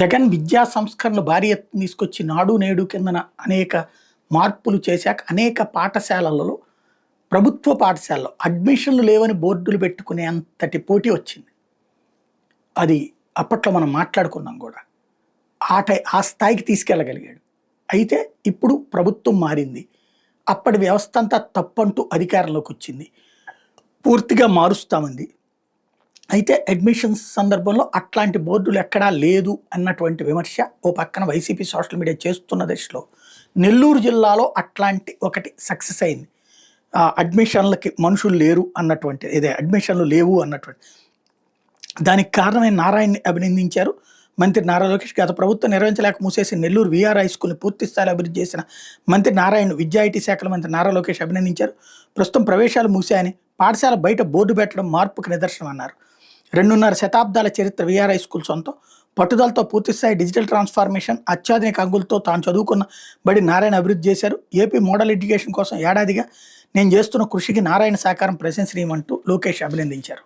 జగన్ విద్యా సంస్కరణలు భారీ ఎత్తున తీసుకొచ్చి నాడు నేడు కిందన అనేక మార్పులు చేశాక అనేక పాఠశాలలలో ప్రభుత్వ పాఠశాలలో అడ్మిషన్లు లేవని బోర్డులు పెట్టుకునే అంతటి పోటీ వచ్చింది. అది అప్పట్లో మనం మాట్లాడుకున్నాం కూడా. ఆ స్థాయికి తీసుకెళ్ళగలిగాడు. అయితే ఇప్పుడు ప్రభుత్వం మారింది. అప్పటి వ్యవస్థ అంతా తప్పంటూ అధికారంలోకి వచ్చింది. పూర్తిగా మారుస్తామంది. అయితే అడ్మిషన్స్ సందర్భంలో అట్లాంటి బోర్డులు ఎక్కడా లేదు అన్నటువంటి విమర్శ ఓ పక్కన వైసీపీ సోషల్ మీడియా చేస్తున్న దశలో నెల్లూరు జిల్లాలో అట్లాంటి ఒకటి సక్సెస్ అయింది. అడ్మిషన్లకి మనుషులు లేరు అన్నటువంటి అడ్మిషన్లు లేవు అన్నటువంటి దానికి కారణమైన నారాయణని అభినందించారు మంత్రి నారా లోకేష్. గత ప్రభుత్వం నిర్వహించలేక మూసేసి నెల్లూరు వీఆర్ హై స్కూల్ని పూర్తి స్థాయిలో అభివృద్ధి చేసిన మంత్రి నారాయణ విద్యా ఐటీ శాఖల మంత్రి నారా లోకేష్ అభినందించారు. ప్రస్తుతం ప్రవేశాలు మూసాయని, పాఠశాల బయట బోర్డు పెట్టడం మార్పుకు నిదర్శనం అన్నారు. 2.5 శతాబ్దాల చరిత్ర వీఆర్ హై స్కూల్ సొంతం. పట్టుదలతో పూర్తిస్థాయి డిజిటల్ ట్రాన్స్ఫార్మేషన్, అత్యాధునిక అంగులతో తాను చదువుకున్న బడి నారాయణ అభివృద్ధి చేశారు. ఏపీ మోడల్ ఎడ్యుకేషన్ కోసం ఏడాదిగా నేను చేస్తున్న కృషికి నారాయణ సహకారం ప్రశంసనీయమంటూ లోకేష్ అభినందించారు.